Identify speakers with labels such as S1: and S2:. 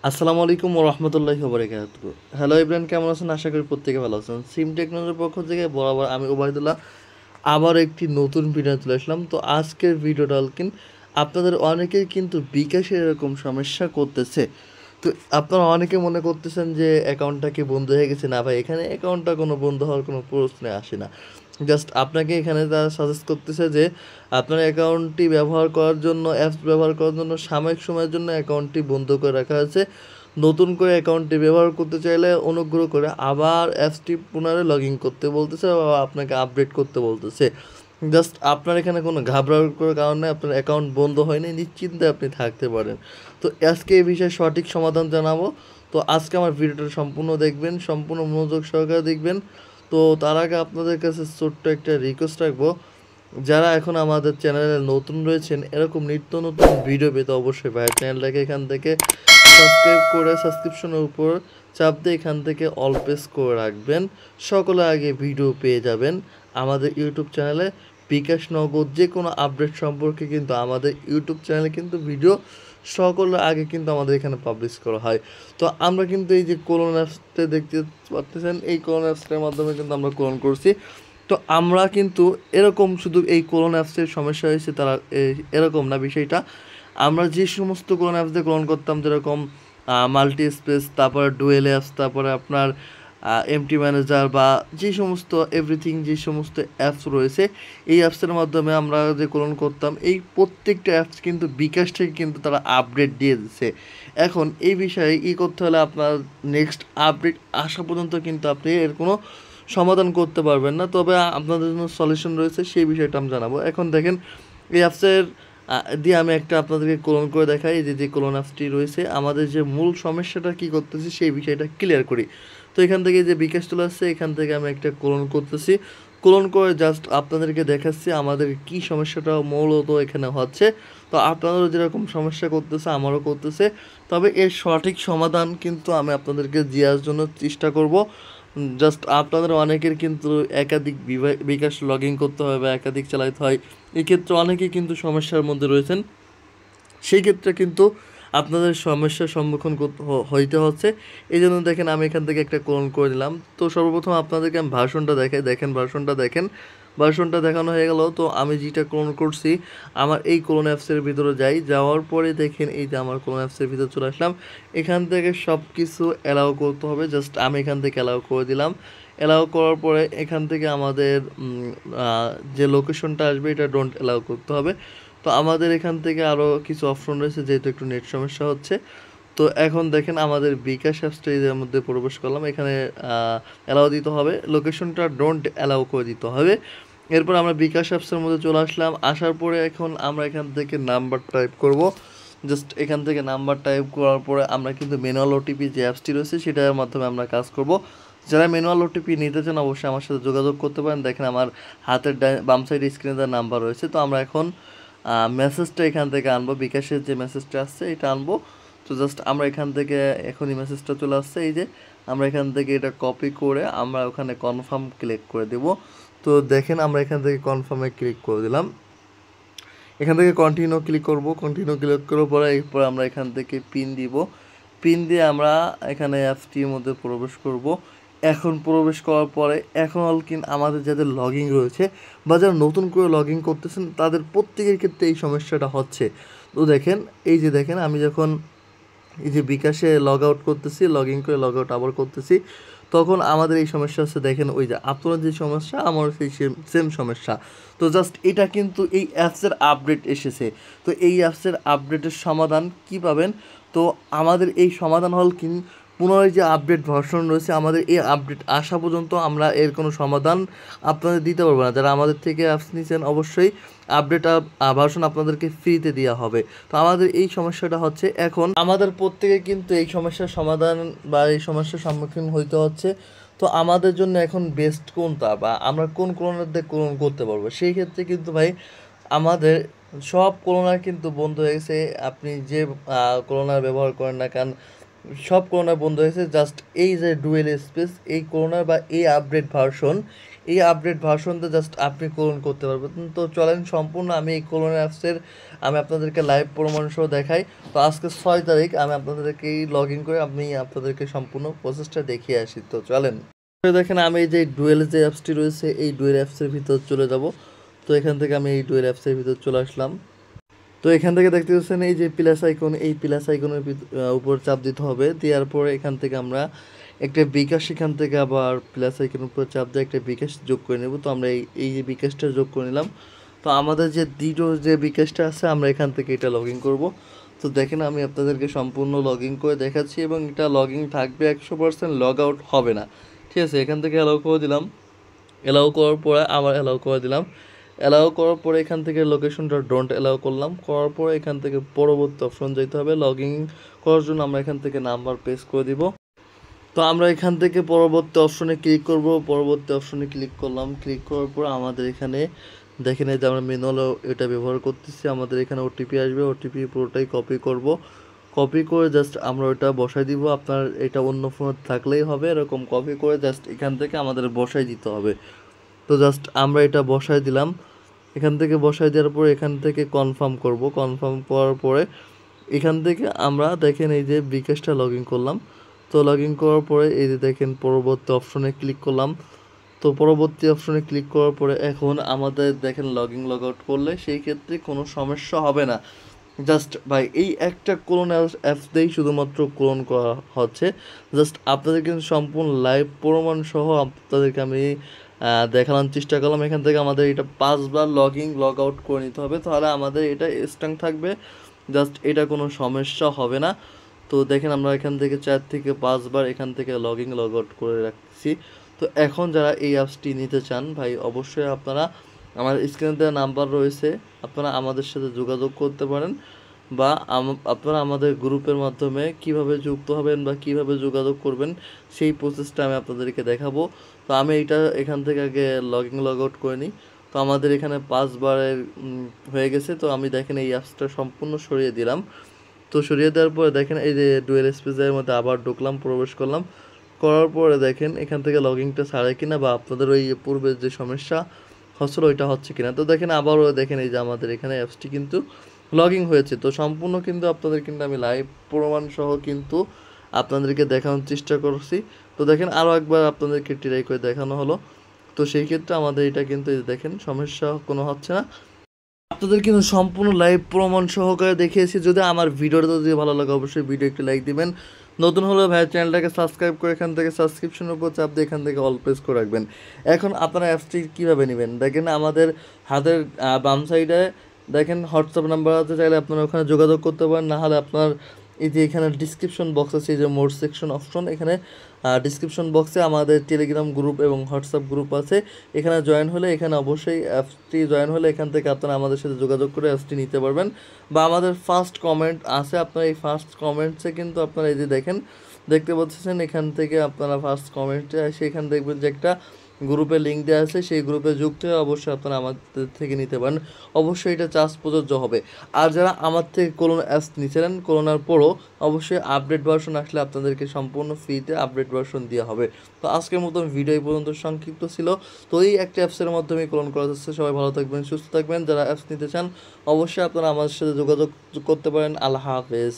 S1: আসসালামু আলাইকুম ওয়া রাহমাতুল্লাহি ওয়া বারাকাতুহু। হ্যালো এভরিওয়ান, কেমন আছেন? আশা করি প্রত্যেকে ভালো আছেন। সিম টেকনোলজির পক্ষ থেকে বরাবর আমি ওবায়দুল্লাহ আবার একটি নতুন ভিডিও চলে আসলাম। তো আজকের ভিডিওটা আপনাদের অনেকেই কিন্তু বিকাশে এরকম সমস্যা করতেছে। তো আপনারা অনেকে মনে করতেছেন যে অ্যাকাউন্টটা কি বন্ধ হয়ে গেছে। না ভাই, এখানে অ্যাকাউন্টটা কোনো বন্ধ হওয়ার কোনো প্রশ্নে আসে না। জাস্ট আপনাকে এখানে তারা সাজেস্ট করতেছে যে আপনার অ্যাকাউন্টটি ব্যবহার করার জন্য, অ্যাপস ব্যবহার করার জন্য সাময়িক সময়ের জন্য অ্যাকাউন্টটি বন্ধ করে রাখা হয়েছে। নতুন করে অ্যাকাউন্টটি ব্যবহার করতে চাইলে অনুগ্রহ করে আবার অ্যাপসটি পুনরায় লগ ইন করতে বলতেছে বা আপনাকে আপডেট করতে বলতেছে। জাস্ট আপনার এখানে কোনো ঘাবড়ার কোনো কারণ নেই, আপনার অ্যাকাউন্ট বন্ধ হয়নি, নিশ্চিন্তে আপনি থাকতে পারেন। তো আজকে এই বিষয়ে সঠিক সমাধান জানাবো। তো আজকে আমার ভিডিওটা সম্পূর্ণ দেখবেন, সম্পূর্ণ মনোযোগ সহকারে দেখবেন। তো তার আগে আপনাদের কাছে ছোট্ট একটা রিকোয়েস্ট রাখবো, যারা এখন আমাদের চ্যানেলে নতুন রয়েছেন, এরকম নিত্য নতুন ভিডিও পেতে অবশ্যই ভাই চ্যানেলটাকে এখান থেকে সাবস্ক্রাইব করে সাবস্ক্রিপশনের উপর চাপ দিয়ে এখান থেকে অল প্রেস করে রাখবেন। সকলে আগে ভিডিও পেয়ে যাবেন। আমাদের ইউটিউব চ্যানেলে বিকাশ নগদ যে কোনো আপডেট সম্পর্কে কিন্তু আমাদের ইউটিউব চ্যানেলে কিন্তু ভিডিও সকলের আগে কিন্তু আমাদের এখানে পাবলিশ করা হয়। তো আমরা কিন্তু এই যে কোলন অ্যাপসটা দেখতে পাচ্ছেন, এই কোলন অ্যাপসটার মাধ্যমে কিন্তু আমরা কোলন করছি। তো আমরা কিন্তু এরকম শুধু এই কোলন অ্যাপসের সমস্যা হয়েছে তারা এরকম না বিষয়টা। আমরা যে সমস্ত কোলন অ্যাপস দিয়ে কোলন করতাম, যেরকম মাল্টি স্পেস, তারপরে ডুয়েল অ্যাপস, তারপরে আপনার এমটি ম্যানেজার বা যে সমস্ত এভরিথিং, যে সমস্ত অ্যাপস রয়েছে, এই অ্যাপসের মাধ্যমে আমরা যে কোলন করতাম, এই প্রত্যেকটা অ্যাপস কিন্তু বিকাশ থেকে কিন্তু তারা আপডেট দিয়ে দিচ্ছে। এখন এই বিষয়ে করতে হলে আপনার নেক্সট আপডেট আসা পর্যন্ত কিন্তু আপনি এর কোনো সমাধান করতে পারবেন না। তবে আপনাদের জন্য সলিউশন রয়েছে, সেই বিষয়টা আমি জানাবো। এখন দেখেন, এই অ্যাপসের দিয়ে আমি একটা আপনাদেরকে ক্লোন করে দেখাই। এই যে ক্লোন অ্যাপসটি রয়েছে, আমাদের যে মূল সমস্যাটা কী করতেছি সেই বিষয়টা ক্লিয়ার করি। তো এখান থেকে যে বিকাশ চলে আসছে, এখান থেকে আমি একটা ক্লোন করতেছি। ক্লোন করে জাস্ট আপনাদেরকে দেখাচ্ছি আমাদের কী সমস্যাটা মূলত এখানে হচ্ছে। তো আপনাদেরও যেরকম সমস্যা করতেছে আমারও করতেছে, তবে এর সঠিক সমাধান কিন্তু আমি আপনাদেরকে দেওয়ার জন্য চেষ্টা করব। জাস্ট আপনাদের অনেকের কিন্তু একাধিক বিকাশ লগ ইন করতে হয় বা একাধিক চালাতে হয়, এক্ষেত্রে অনেকেই কিন্তু সমস্যার মধ্যে রয়েছেন। সেই ক্ষেত্রে কিন্তু আপনাদের সমস্যার সম্মুখীন হইতে হচ্ছে। এই জন্য দেখেন আমি এখান থেকে একটা ক্লোন করে নিলাম। তো সর্বপ্রথম আপনাদেরকে আমি ভার্সনটা দেখাই, দেখেন ভার্সনটা দেখেন। ভার্সনটা দেখানো হয়ে গেল। তো আমি যেটা ক্লোন করছি, আমার এই ক্লোন অ্যাপসের ভিতরে যাই, যাওয়ার পরে দেখেন এই যে আমার ক্লোন অ্যাপসের ভিতরে চলে আসলাম। এখান থেকে সব কিছু অ্যালাউ করতে হবে, জাস্ট আমি এখান থেকে অ্যালাউ করে দিলাম। অ্যালাউ করার পরে এখান থেকে আমাদের যে লোকেশনটা আসবে এটা ডোন্ট অ্যালাউ করতে হবে। তো আমাদের এখান থেকে আরও কিছু অপশন রয়েছে, যেহেতু একটু নেট সমস্যা হচ্ছে। তো এখন দেখেন আমাদের বিকাশ অ্যাপসটা এর মধ্যে প্রবেশ করলাম, এখানে অ্যালাউ দিতে হবে, লোকেশনটা ডোন্ট অ্যালাউ করে দিতে হবে। এরপর আমরা বিকাশ অ্যাপসের মধ্যে চলে আসলাম। আসার পরে এখন আমরা এখান থেকে নাম্বার টাইপ করব। জাস্ট এখান থেকে নাম্বার টাইপ করার পরে আমরা কিন্তু ম্যানুয়াল ওটিপি যে অ্যাপসটি রয়েছে সেটার মাধ্যমে আমরা কাজ করব। যারা ম্যানুয়াল ওটিপি নিতে চান অবশ্যই আমার সাথে যোগাযোগ করতে পারেন। দেখেন আমার হাতের বাম সাইড স্ক্রিনে তার নাম্বার রয়েছে। তো আমরা এখন মেসেজটা এখান থেকে আনবো, বিকাশের যে মেসেজটা আসছে এটা আনবো। তো জাস্ট আমরা এখান থেকে এখনই মেসেজটা চলে আসছে, এই যে আমরা এখান থেকে এটা কপি করে আমরা ওখানে কনফার্ম ক্লিক করে দেব। তো দেখেন আমরা এখান থেকে কনফার্মে ক্লিক করে দিলাম। এখান থেকে কন্টিনিউ ক্লিক করব, কন্টিনিউ ক্লিক করার পরে এরপর আমরা এখান থেকে পিন দিব। পিন দিয়ে আমরা এখানে অ্যাপসটির মধ্যে প্রবেশ করব। এখন প্রবেশ করার পরে এখন আমাদের যাদের লগ ইন রয়েছে বা যারা নতুন করে লগ ইন করতেছেন, তাদের প্রত্যেকের ক্ষেত্রে এই সমস্যাটা হচ্ছে। তো দেখেন, এই যে দেখেন আমি যখন এই যে বিকাশে লগ আউট করতেছি, লগ ইন করে লগ আউট আবার করতেছি, তখন আমাদের এই সমস্যা হচ্ছে। দেখেন ওই যে আপনার যে সমস্যা, আমার সেই সেম সমস্যা। তো জাস্ট এটা কিন্তু এই অ্যাপসের আপডেট এসেছে। তো এই অ্যাপসের আপডেটের সমাধান কি পাবেন? তো আমাদের এই সমাধান হল পুনরায় যে আপডেট ভার্সন রয়েছে, আমাদের এই আপডেট আসা পর্যন্ত আমরা এর কোনো সমাধান আপনাদের দিতে পারবো না। যারা আমাদের থেকে অ্যাপস নিচ্ছেন অবশ্যই আপডেট ভার্সন আপনাদেরকে ফ্রিতে দেওয়া হবে। তো আমাদের এই সমস্যাটা হচ্ছে, এখন আমাদের প্রত্যেকে কিন্তু এই সমস্যার সমাধান বা এই সমস্যার সম্মুখীন হইতে হচ্ছে। তো আমাদের জন্য এখন বেস্ট কোনটা বা আমরা কোন কোরোনার দিয়ে কোরন করতে পারবো, সেই ক্ষেত্রে কিন্তু ভাই আমাদের সব কোরোনা কিন্তু বন্ধ হয়ে গেছে। আপনি যে কোরোনার ব্যবহার করেন না কেন, সব কোরোনা বন্ধ হয়েছে। জাস্ট এই যে ডুয়েল স্পেস, এই কোরোনার বা এই আপডেট ভার্সন, এই আপডেট ভার্সনটা জাস্ট আপনি ক্লোন করতে পারবেন। তো চলেন সম্পূর্ণ আমি এই ক্লোন অ্যাপসের আমি আপনাদেরকে লাইভ প্রমাণ সহ দেখাই। তো আজকে 6 তারিখ আমি আপনাদেরকে লগ ইন করে আমি আপনাদেরকে সম্পূর্ণ প্রসেসটা দেখিয়ে আসি। তো চলেন দেখেন আমি এই যে ডুয়েল যে অ্যাপসটি রয়েছে এই ডুয়েল অ্যাপসের ভিতর চলে যাব। তো এখান থেকে আমি এই ডুয়েল অ্যাপসের ভিতর চলে আসলাম। তো এখান থেকে দেখতে পাচ্ছেন এই যে প্লাস আইকন, এই প্লাস আইকনের উপর চাপ দিতে হবে। দেওয়ার পরে এখান থেকে আমরা একটা বিকাশ, এখান থেকে আবার প্লাস আইকনের উপর চাপ দিয়ে একটা বিকাশ যোগ করে নেব। তো আমরা এই যে বিকাশটা যোগ করে নিলাম। তো আমাদের যে দ্বিতীয় যে বিকাশটা আছে আমরা এখান থেকে এটা লগ ইন করবো। তো দেখেন আমি আপনাদেরকে সম্পূর্ণ লগ ইন করে দেখাচ্ছি এবং এটা লগ ইন থাকবে 100%, লগ আউট হবে না। ঠিক আছে, এখান থেকে অ্যালাউ করে দিলাম। অ্যালাউ করার পরে আবার অ্যালাউ করে দিলাম। অ্যালাউ করার পরে এখান থেকে লোকেশনটা ডোন্ট অ্যালাউ করলাম। করার পরে এখান থেকে পরবর্তী অপশন যেতে হবে। লগ ইন করার জন্য আমরা এখান থেকে নাম্বার পেস্ট করে দিব। তো আমরা এখান থেকে পরবর্তী অপশনে ক্লিক করব। পরবর্তী অপশনে ক্লিক করলাম। ক্লিক করার পর আমাদের এখানে দেখেন এই যে আমরা ম্যানুয়াল এটা ব্যবহার করতেছি। আমাদের এখানে ওটিপি আসবে, ওটিপি পুরোটাই কপি করব। কপি করে জাস্ট আমরা ওটা বসাই দিব। আপনার এটা অন্য ফোনে থাকলেই হবে, এরকম কপি করে জাস্ট এখান থেকে আমাদের বসাই দিতে হবে। তো জাস্ট আমরা এটা বসাই দিলাম। এখান থেকে বসাই দেওয়ার পরে এখান থেকে কনফার্ম করব। কনফার্ম করার পরে এখান থেকে আমরা দেখেন এই যে বিকাশটা লগ ইন করলাম। তো লগ ইন করার পরে এই যে দেখেন পরবর্তী অপশনে ক্লিক করলাম। তো পরবর্তী অপশনে ক্লিক করার পরে এখন আমাদের দেখেন লগ ইন লগ আউট করলে সেই ক্ষেত্রে কোনো সমস্যা হবে না। জাস্ট ভাই এই একটা ক্লোন অ্যাপস দিয়েই শুধুমাত্র ক্লোন করা হচ্ছে। জাস্ট আপনাদের কিন্তু সম্পূর্ণ লাইভ প্রমাণ সহ আপনাদেরকে আমি দেখানোর চেষ্টা করলাম। এখান থেকে আমাদের এটা 5 বার লগ ইন লগ আউট করে নিতে হবে, তাহলে আমাদের এটা স্ট্রং থাকবে। জাস্ট এটা কোনো সমস্যা হবে না। তো দেখেন আমরা এখান থেকে 4 থেকে 5 বার এখান থেকে লগ ইন লগ আউট করে রাখছি। তো এখন যারা এই অ্যাপসটি নিতে চান ভাই অবশ্যই আপনারা আমার স্ক্রিনে দেওয়া নাম্বার রয়েছে, আপনারা আমাদের সাথে যোগাযোগ করতে পারেন বা আপনারা আমাদের গ্রুপের মাধ্যমে কিভাবে যুক্ত হবেন বা কিভাবে যোগাযোগ করবেন সেই প্রসেসটা আমি আপনাদেরকে দেখাবো। তো আমি এটা এখান থেকে আগে লগ ইন লগ আউট করে নিই। তো আমাদের এখানে 5 বারের হয়ে গেছে। তো আমি দেখেন এই অ্যাপসটা সম্পূর্ণ সরিয়ে দিলাম। তো সরিয়ে দেওয়ার পরে দেখেন এই যে ডুয়েল স্পেসের মধ্যে আবার ঢুকলাম, প্রবেশ করলাম। করার পরে দেখেন এখান থেকে লগ ইনটা ছাড়ে কিনা বা আপনাদের ওই পূর্বের যে সমস্যা হচ্ছিল ওইটা হচ্ছে কিনা। তো দেখেন আবারও দেখেন এই যে আমাদের এখানে অ্যাপসটি কিন্তু লগ ইন হয়েছে। তো সম্পূর্ণ কিন্তু আপনাদের কিন্তু আমি লাইভ প্রমাণ সহ কিন্তু আপনাদেরকে দেখানোর চেষ্টা করছি। তো দেখেন আরও একবার আপনাদেরকে ট্রাই করে দেখানো হলো। তো সেই ক্ষেত্রে আমাদের এটা কিন্তু দেখেন সমস্যা কোনো হচ্ছে না। আপনাদের কিন্তু সম্পূর্ণ লাইভ প্রমাণ সহকারে দেখিয়েছি। যদি আমার ভিডিওটা যদি ভালো লাগে অবশ্যই ভিডিও একটু লাইক দিবেন। নতুন হলে ভাই চ্যানেলটাকে সাবস্ক্রাইব করে এখান থেকে সাবস্ক্রিপশনের উপর চাপ দিয়ে এখান থেকে অল প্রেস করে রাখবেন। এখন আপনারা অ্যাপসটি কীভাবে নেবেন দেখেন আমাদের হাতের বাম সাইডে দেখেন হোয়াটসঅ্যাপ নাম্বার আছে, চাইলে আপনারা ওখানে যোগাযোগ করতে পারেন। না হলে আপনার এই যে এখানে ডিসক্রিপশন বক্স আছে, এই যে মোর সেকশন অপশন, এখানে ডিসক্রিপশন বক্সে আমাদের টেলিগ্রাম গ্রুপ এবং হোয়াটসঅ্যাপ গ্রুপ আছে। এখানে জয়েন হলে এখানে অবশ্যই অ্যাপসটি জয়েন হলে এখান থেকে আপনারা আমাদের সাথে যোগাযোগ করে অ্যাপসটি নিতে পারবেন। বা আমাদের ফার্স্ট কমেন্ট আছে, আপনারা এই ফার্স্ট কমেন্টসে কিন্তু আপনারা এই যে দেখেন দেখতে পাচ্ছেন এখান থেকে আপনারা ফার্স্ট কমেন্টে এসে এখানে দেখবেন যে একটা গ্রুপে লিঙ্ক দেওয়া আছে, সেই গ্রুপে যুক্ত হয়ে অবশ্যই আপনারা আমাদের থেকে নিতে পারেন। অবশ্যই এটা চার্জ প্রযোজ্য হবে। আর যারা আমার থেকে ক্লোন অ্যাপস নিয়েছিলেন ক্লোনার পরও অবশ্যই আপডেট ভার্সন আসলে আপনাদেরকে সম্পূর্ণ ফ্রিতে আপডেট ভার্সন দেওয়া হবে। তো আজকের মতন ভিডিও এই পর্যন্ত সংক্ষিপ্ত ছিল। তো এই একটা অ্যাপসের মাধ্যমে ক্লোন করা যাচ্ছে। সবাই ভালো থাকবেন, সুস্থ থাকবেন। যারা অ্যাপস নিতে চান অবশ্যই আপনারা আমাদের সাথে যোগাযোগ করতে পারেন। আল্লাহ হাফেজ।